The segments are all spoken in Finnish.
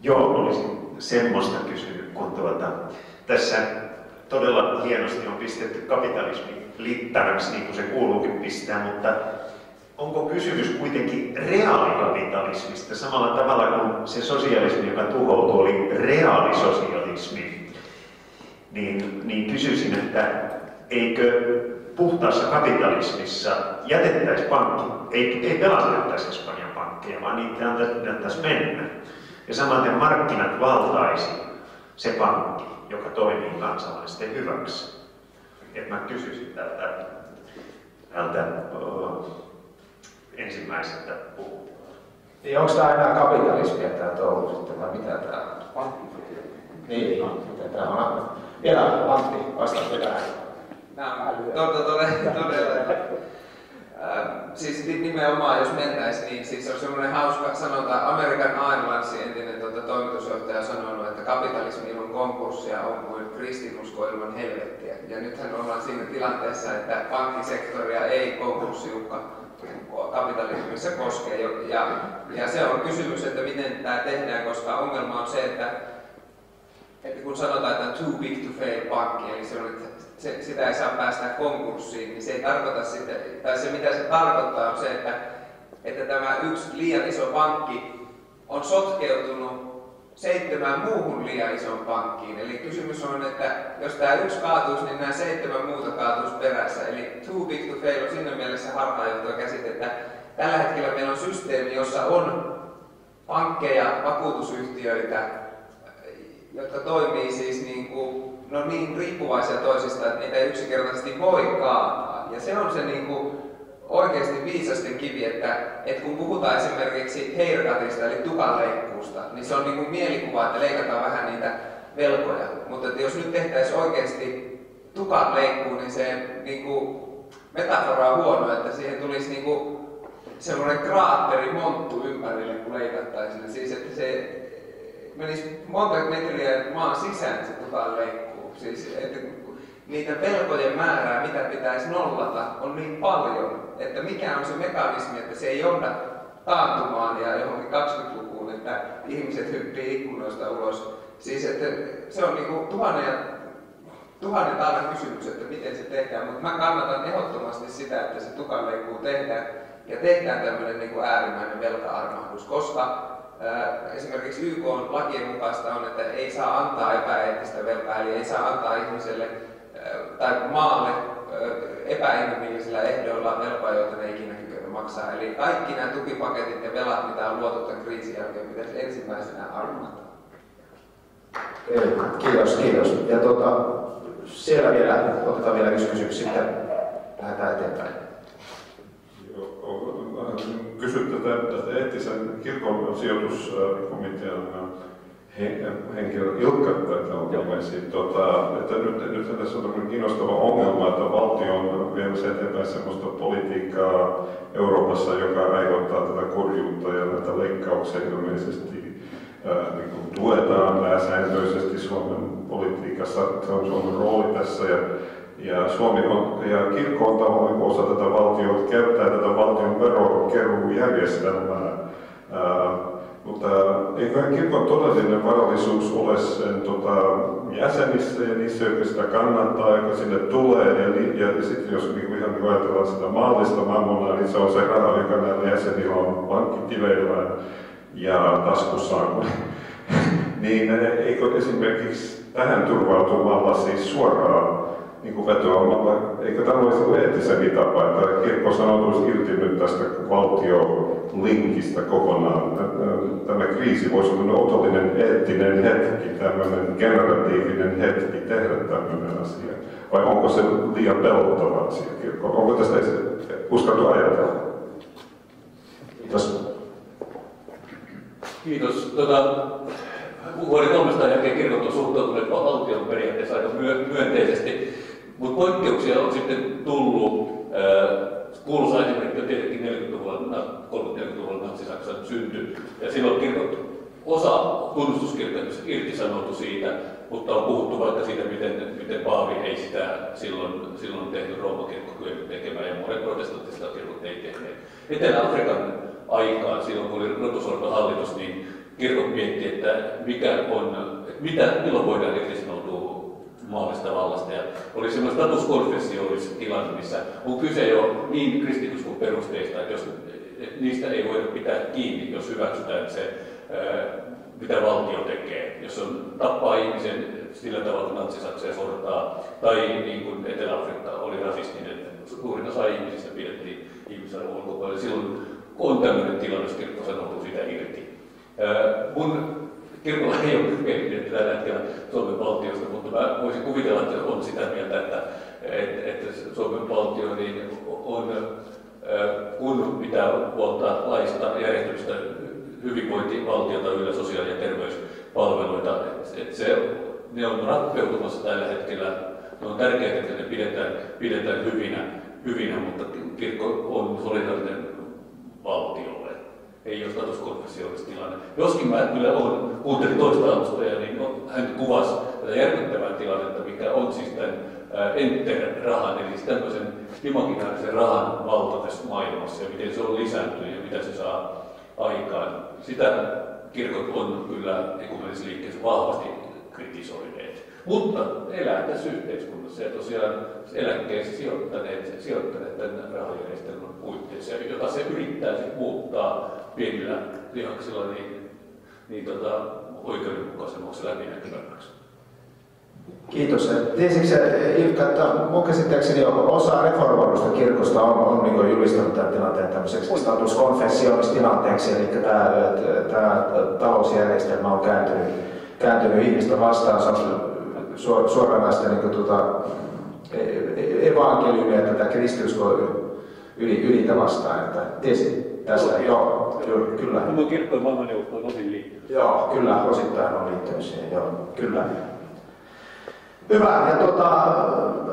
Joo, olisin semmoista kysynyt, kun tässä todella hienosti on pistetty kapitalismi littaraksi, niin kuin se kuuluukin pistää, mutta onko kysymys kuitenkin reaalikapitalismista samalla tavalla kuin se sosialismi, joka tuhoutui, oli reaalisosialismi, niin kysyisin, että eikö puhtaassa kapitalismissa jätettäisi pankki, ei pelastettaisi Espanjan pankkeja, vaan niitä annettaisiin mennä. Ja samaten markkinat valtaisi se pankki, joka toimii kansalaisten hyväksi. Et mä kysyisin tältä ensimmäiseltä puhujaa. Niin, onko tämä enää kapitalismia tämä touhu sitten, vai mitä tämä on? Niin, mitä tämä on? Vielä Antti, vastaa vielä. Todella. Siis nimenomaan, jos mennäisiin, niin siis on semmoinen hauska sanonta, American Airlinesin entinen toimitusjohtaja on sanonut, että kapitalismi ilman konkurssia on kuin kristinusko ilman helvettiä. Ja nythän ollaan siinä tilanteessa, että pankkisektoria ei konkurssiuhka kapitalismissa koskee. Ja se on kysymys, että miten tämä tehdään, koska ongelma on se, että kun sanotaan, että on too big to fail pankki, eli se on, että sitä ei saa päästä konkurssiin, niin se ei tarkoita sitä, tai se mitä se tarkoittaa on se, että tämä yksi liian iso pankki on sotkeutunut 7 muuhun liian isoon pankkiin. Eli kysymys on, että jos tämä yksi kaatuisi, niin nämä 7 muuta kaatuisi perässä. Eli too big to fail on siinä mielessä harhaanjohtava käsite, että tällä hetkellä meillä on systeemi, jossa on pankkeja, vakuutusyhtiöitä, jotka toimii siis niin riippuvaisia toisistaan, että niitä ei yksinkertaisesti voi kaataa. Ja se on se oikeasti viisasten kivi, että kun puhutaan esimerkiksi haircutista eli tukanleikkuusta, niin se on mielikuva, että leikataan vähän niitä velkoja. Mutta että jos nyt tehtäisiin oikeasti tukanleikkuun, niin se metafora on huono, että siihen tulisi semmoinen kraatteri monttu ympärille, kun leikattaisiin. Siis että se menisi monta metriä maan sisään se tukanleikkuu. Siis että niitä velkojen määrää, mitä pitäisi nollata, on niin paljon, että mikä on se mekanismi, että se ei johda taantumaan ja johonkin 20-lukuun, että ihmiset hyppii ikkunoista ulos. Siis että se on tuhannen taalan kysymys, että miten se tehdään, mutta mä kannatan ehdottomasti sitä, että se tukanleikkuu tehdään ja tehdään tämmöinen äärimmäinen velka-armahdus, koska esimerkiksi YK-lakien mukaista on, että ei saa antaa epäeettistä velkaa, eli ei saa antaa ihmiselle tai maalle epäinhimillisillä ehdoilla velkaa, joita ne ikinä kykene maksaa. Eli kaikki nämä tukipaketit ja velat, mitä on luotu tämän kriisin jälkeen, pitäisi ensimmäisenä armata. Kiitos. Ja siellä vielä, otetaan vielä yksi kysymys, sitten lähdetään eteenpäin. Kysytte tästä eettisen kirkon sijoituskomitean henkilö Ilkka ilmeisesti, että nyt tässä on tämmöinen kiinnostava ongelma, että valtio on viemässä eteenpäin sellaista politiikkaa Euroopassa, joka aiheuttaa tätä kurjuutta ja näitä leikkauksia ilmeisesti tuetaan pääsääntöisesti Suomen politiikassa, se on Suomen rooli tässä ja Suomi on, ja kirkko on tavallaan osa tätä valtiota, käyttää tätä valtion verokeruujärjestelmää. Mutta eikö kirkon todellinen varallisuus ole sen jäsenissä ja niissä, jotka sitä kannattaa, joka sinne tulee. Ja sitten jos ihan ajatellaan sitä maallista mammonaa, niin se on se raha, joka näillä jäsenillä on pankkitileillään ja taskussaan. Niin eikö esimerkiksi tähän turvautumalla siis suoraan vetoamalla, eikö tämä olisi eettisempi tapa, että kirkko sanoutuisi irti nyt tästä valtiolinkistä kokonaan. Tämä kriisi voisi olla otollinen eettinen hetki, tämmöinen generatiivinen hetki tehdä tämmöinen asia. Vai onko se liian pelottava asia kirkko? Onko tästä uskaltu ajatella? Kiitos. Kiitos. Vuoden 300 jälkeen kirkot on suhtautuneet valtion periaatteessa aika myönteisesti, mutta poikkeuksia on sitten tullut. Kuuluisa esimerkki on tietenkin 30-40-luvulla Natsi-Saksan synty, ja silloin kirkot, osa tunnustuskirjoituksista irtisanoutu siitä, mutta on puhuttu vaikka siitä, miten paavi ei sitä silloin tehnyt, Rooman kirkko kyennyt tekemään, ja monet protestanttiset kirkot ei tehneet. Etelä-Afrikan aikaan, silloin kun oli rotusorton hallitus, niin kirkot miettii, että milloin voidaan irtisanoutua maallisesta vallasta. Ja oli semmoinen status confessionis tilanne, missä on kyse jo niin kristinuskon perusteista, että niistä ei voida pitää kiinni, jos hyväksytään se, mitä valtio tekee. Jos on tappaa ihmisen sillä tavalla, kun natsi-Saksa sortaa, tai niin kuin Etelä-Afrikka oli rasistinen, suurin osa ihmisistä pidettiin ihmisarvon ulkopuolella. Silloin on tämmöinen tilanne, jos kirkko sanoutuu siitä irti. Mun kirkolla ei ole mielipidettä tällä hetkellä Suomen valtiosta, mutta mä voisin kuvitella, että on sitä mieltä, että Suomen valtio niin on, kun pitää huolta laista järjestämistä hyvinvointivaltiota yllä sosiaali- ja terveyspalveluita, että ne on rappeutumassa tällä hetkellä. Ne on tärkeää, että ne pidetään hyvinä, mutta kirkko on solidaarinen valtiolle. Ei ole status confessionis tilanne. Joskin mä kyllä kuuntelin toista avustaja, niin hän kuvasi tätä järkyttävää tilannetta, mikä on siis tämän enter-rahan, eli tämmöisen imaginaarisen rahan valta tässä maailmassa ja miten se on lisääntynyt ja mitä se saa aikaan. Sitä kirkot on kyllä ekumenisessa liikkeessä vahvasti kritisoineet. Mutta elää tässä yhteiskunnassa ja tosiaan eläkkeessä sijoittaneet tämän rahajärjestelmän puitteissa, jota se yrittää muuttaa pienillä lihaksilla oikeudenmukaisemmaksi ja läpinäkyvämmäksi. Kiitos. Tiesitkö Ilkka, että mun käsittääkseni osa reformoidusta kirkosta on niin julistanut tämän tilanteen tämmöiseksi status confessionis tilanteeksi, eli tämä talousjärjestelmä on kääntynyt ihmistä vastaan, se on suoranaista niin evankeliumia tätä kristiuskoa ylitä vastaan. Että tiesit tästä? Joo, kyllä. Tämä kirkko ja maailmanneuvosto on osin liittynyt. Joo, kyllä, osittain on liittynyt siihen, joo, kyllä. Hyvä, ja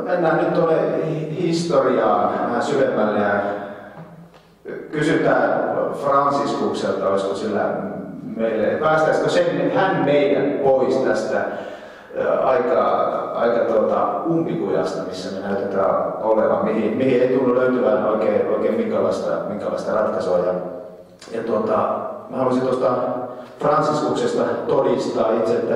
mennään nyt tuonne historiaan vähän syvemmälle ja kysytään Fransiskukselta, olisiko sillä meille, päästäisikö hän meidän pois tästä aika umpikujasta, missä me näytetään olevan, mihin ei tunnu löytyvän oikein minkälaista ratkaisua. Ja mä haluaisin tuosta Fransiskuksesta todistaa itse, että